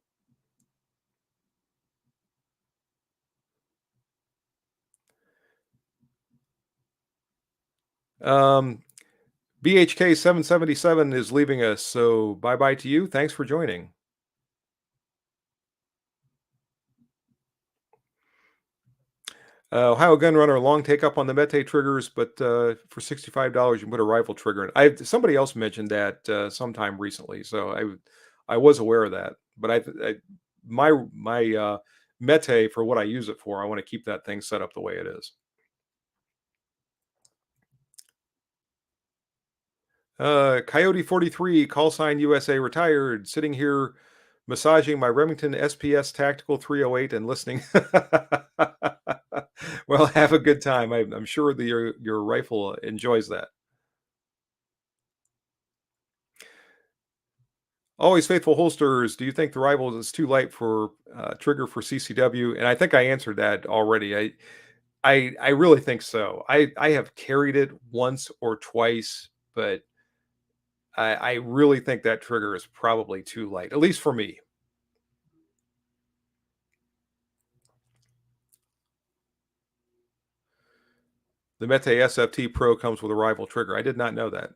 Um, BHK 777 is leaving us, so bye bye to you. Thanks for joining. Ohio Gun Runner, long take up on the Mete triggers, but for $65 you can put a rifle trigger in. Somebody else mentioned that sometime recently, so I was aware of that. But my Mete, for what I use it for, I want to keep that thing set up the way it is. Coyote 43, call sign USA, retired, sitting here massaging my Remington SPS Tactical 308 and listening. Well, have a good time. I'm sure your rifle enjoys that. Always faithful holsters. Do you think the rival is too light for trigger for CCW? And I think I answered that already. I really think so. I have carried it once or twice, but I really think that trigger is probably too light, at least for me. The Mete SFT Pro comes with a rival trigger. I did not know that.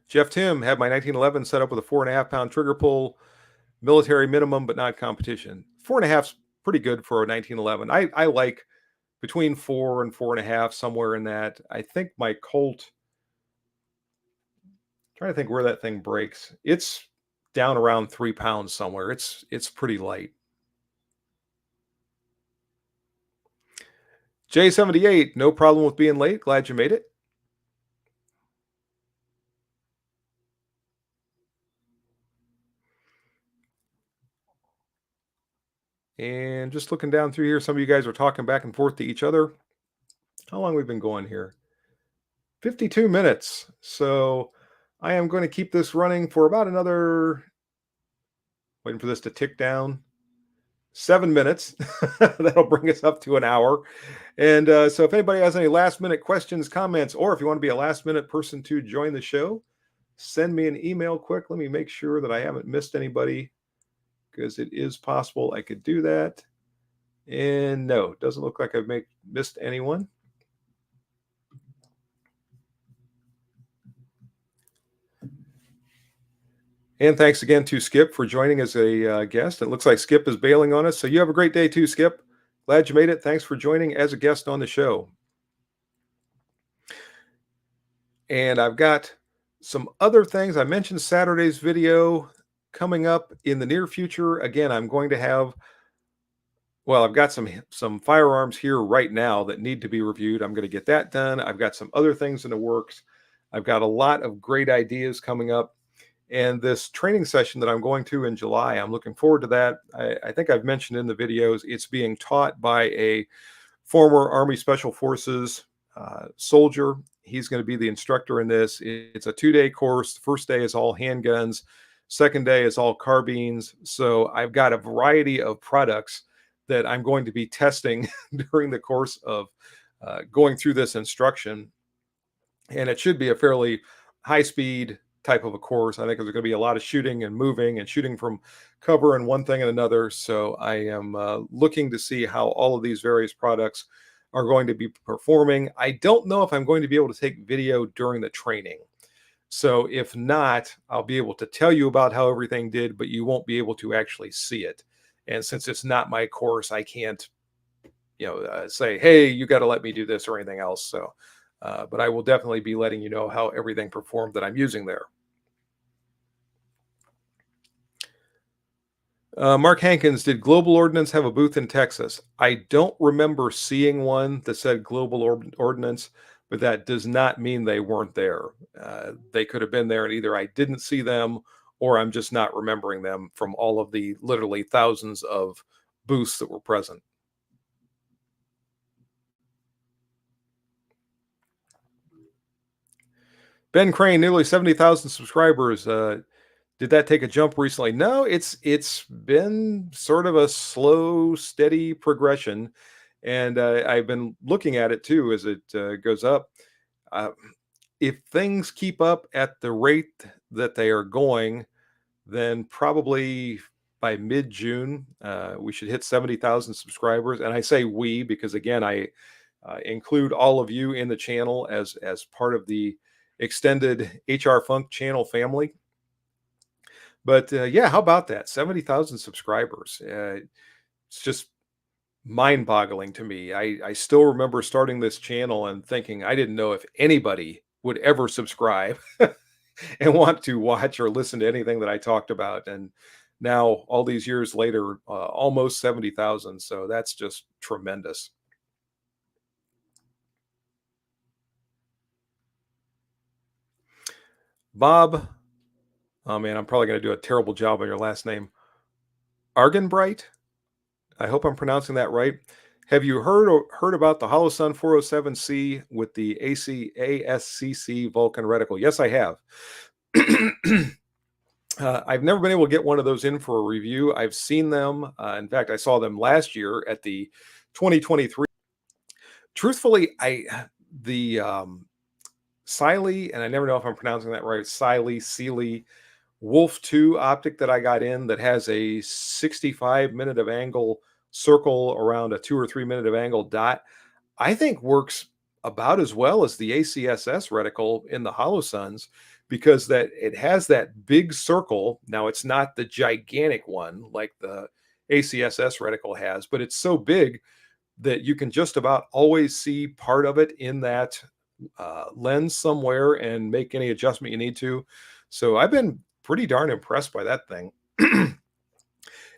Jeff Tim had my 1911 set up with a 4.5 pound trigger pull, military minimum, but not competition. 4.5's pretty good for a 1911. I like between 4 and 4.5, somewhere in that. I think my Colt, trying to think where that thing breaks. It's down around 3 pounds somewhere. It's pretty light. J78, no problem with being late. Glad you made it. And just looking down through here, some of you guys are talking back and forth to each other. How long we've been going here? 52 minutes. So I am going to keep this running for about another, waiting for this to tick down, 7 minutes. That'll bring us up to an hour. And so if anybody has any last minute questions, comments, or if you want to be a last minute person to join the show, send me an email quick. Let me make sure that I haven't missed anybody, because it is possible I could do that. And no, it doesn't look like I've missed anyone. And thanks again to Skip for joining as a guest. It looks like Skip is bailing on us. So you have a great day too, Skip. Glad you made it. Thanks for joining as a guest on the show. And I've got some other things. I mentioned Saturday's video coming up in the near future. Again, I'm going to have, well, I've got some firearms here right now that need to be reviewed. I'm going to get that done. I've got some other things in the works. I've got a lot of great ideas coming up. And this training session that I'm going to in July, I'm looking forward to that. I think I've mentioned in the videos, it's being taught by a former Army Special Forces soldier. He's going to be the instructor in this. It's a 2-day course. The first day is all handguns. Second day is all carbines. So I've got a variety of products that I'm going to be testing during the course of going through this instruction. And it should be a fairly high speed type of a course. I think there's going to be a lot of shooting and moving and shooting from cover and one thing and another. So I am looking to see how all of these various products are going to be performing. I don't know if I'm going to be able to take video during the training. So if not, I'll be able to tell you about how everything did, but you won't be able to actually see it. And since it's not my course, I can't, say, hey, you got to let me do this or anything else. So, but I will definitely be letting you know how everything performed that I'm using there. Mark Hankins, did Global Ordnance have a booth in Texas? I don't remember seeing one that said Global Ordnance, but that does not mean they weren't there. They could have been there, and either I didn't see them or I'm just not remembering them from all of the literally thousands of booths that were present. Ben Crane, nearly 70,000 subscribers. Did that take a jump recently? No, it's been sort of a slow, steady progression, and I've been looking at it too as it goes up. Uh, if things keep up at the rate that they are going, then probably by mid June we should hit 70,000 subscribers. And I say we because again, I include all of you in the channel as part of the extended HR Funk channel family. But yeah, how about that? 70,000 subscribers. It's just mind boggling to me. I still remember starting this channel and thinking I didn't know if anybody would ever subscribe and want to watch or listen to anything that I talked about. And now, all these years later, almost 70,000. So that's just tremendous. Bob, oh man, I'm probably going to do a terrible job on your last name. Argenbright? I hope I'm pronouncing that right. Have you heard about the Holosun 407C with the ASCC Vulcan reticle? Yes, I have. I've never been able to get one of those in for a review. I've seen them. In fact, I saw them last year at the 2023. Truthfully, the Siley, and I never know if I'm pronouncing that right. Sealy Wolf 2 optic that I got in that has a 65 minute of angle circle around a 2 or 3 minute of angle dot, I think works about as well as the ACSS reticle in the Holosuns because that it has that big circle. Now it's not the gigantic one like the ACSS reticle has, but it's so big that you can just about always see part of it in that lens somewhere and make any adjustment you need to. So I've been pretty darn impressed by that thing.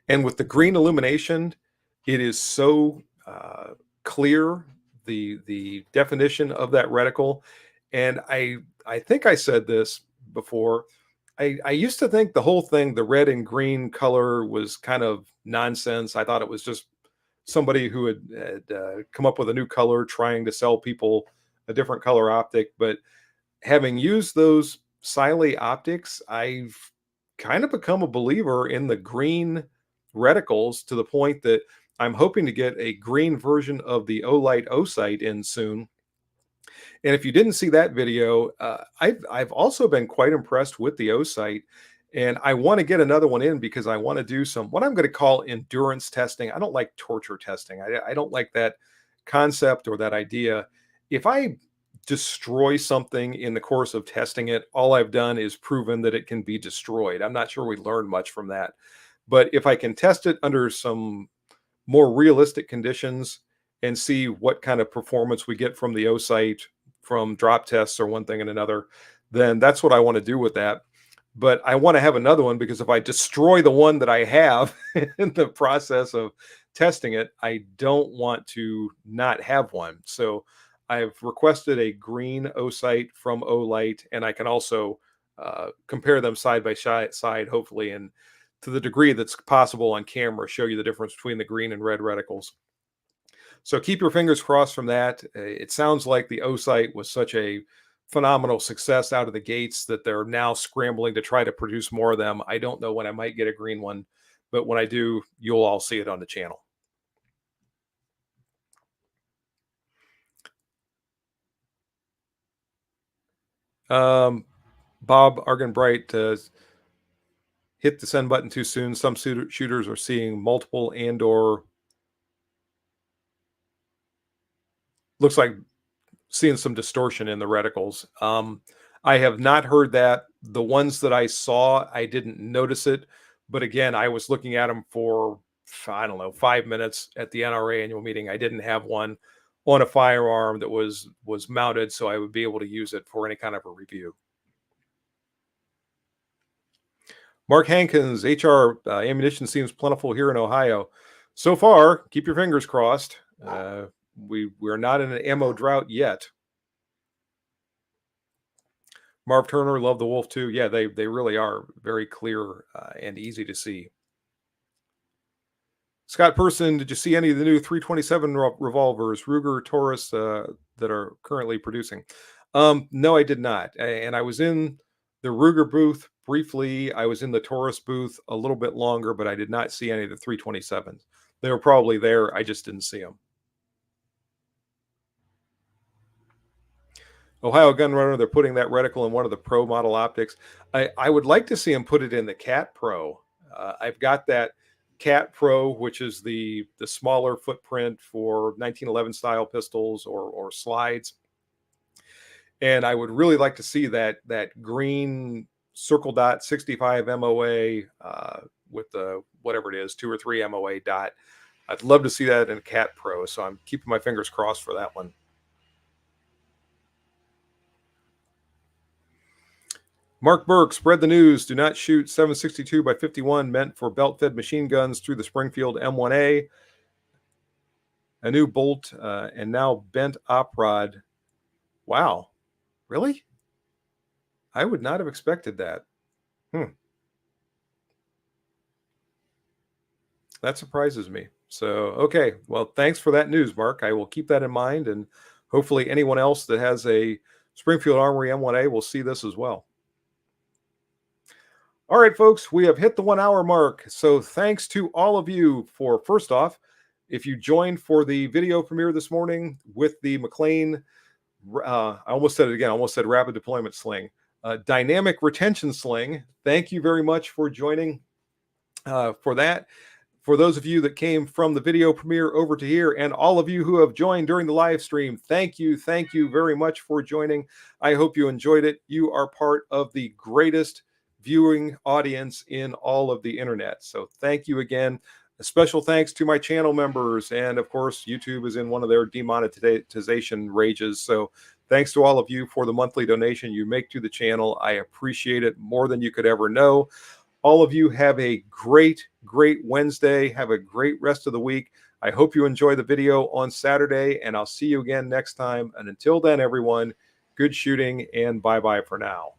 And with the green illumination, it is so clear, the definition of that reticle. And I think I said this before. I used to think the whole thing, the red and green color, was kind of nonsense. I thought it was just somebody who had come up with a new color trying to sell people a different color optic. But having used those Siley optics, I've kind of become a believer in the green reticles to the point that I'm hoping to get a green version of the Olight O-Sight in soon. And if you didn't see that video, I've also been quite impressed with the O-Sight, and I want to get another one in because I want to do some what I'm going to call endurance testing. I don't like torture testing. I don't like that concept or that idea. If I destroy something in the course of testing it, all I've done is proven that it can be destroyed. I'm not sure we learned much from that. But if I can test it under some more realistic conditions and see what kind of performance we get from the O-Sight from drop tests or one thing and another, then that's what I want to do with that. But I want to have another one because if I destroy the one that I have in the process of testing it, I don't want to not have one. So I've requested a green O-Sight from Olight, and I can also compare them side by side, hopefully, and to the degree that's possible on camera, show you the difference between the green and red reticles. So keep your fingers crossed from that. It sounds like the O-Sight was such a phenomenal success out of the gates that they're now scrambling to try to produce more of them. I don't know when I might get a green one, but when I do, you'll all see it on the channel. Bob Argenbright hit the send button too soon. Some shooters are seeing multiple and or looks like seeing some distortion in the reticles. I have not heard that. The ones that I saw, I didn't notice it. But again, I was looking at them for, I don't know, 5 minutes at the NRA annual meeting. I didn't have one on a firearm that was mounted, so I would be able to use it for any kind of a review. Mark Hankins, HR ammunition seems plentiful here in Ohio. So far, keep your fingers crossed. We're not in an ammo drought yet. Marv Turner, love the Wolf too. Yeah, they really are very clear and easy to see. Scott Person, did you see any of the new 327 revolvers, Ruger, Taurus that are currently producing? No, I did not. And I was in the Ruger booth briefly. I was in the Taurus booth a little bit longer, but I did not see any of the 327s. They were probably there. I just didn't see them. Ohio Gun Runner, they're putting that reticle in one of the Pro model optics. I would like to see them put it in the Cat Pro. I've got that Cat Pro, which is the smaller footprint for 1911 style pistols or slides. And I would really like to see that green circle dot 65 MOA with the whatever it is, 2 or 3 MOA dot. I'd love to see that in Cat Pro. So I'm keeping my fingers crossed for that one. Mark Burke, spread the news. Do not shoot 762 by 51 meant for belt-fed machine guns through the Springfield M1A. A new bolt and now bent op rod. Wow. Really? I would not have expected that. That surprises me. So, okay. Well, thanks for that news, Mark. I will keep that in mind, and hopefully anyone else that has a Springfield Armory M1A will see this as well. All right, folks, we have hit the 1 hour mark. So thanks to all of you for, first off, if you joined for the video premiere this morning with the McLean, I almost said it again, I almost said rapid deployment sling, dynamic retention sling. Thank you very much for joining for that. For those of you that came from the video premiere over to here, and all of you who have joined during the live stream, thank you very much for joining. I hope you enjoyed it. You are part of the greatest viewing audience in all of the internet. So thank you again. A special thanks to my channel members. And of course, YouTube is in one of their demonetization rages. So thanks to all of you for the monthly donation you make to the channel. I appreciate it more than you could ever know. All of you have a great Wednesday. Have a great rest of the week. I hope you enjoy the video on Saturday, and I'll see you again next time. And until then, everyone, good shooting and bye-bye for now.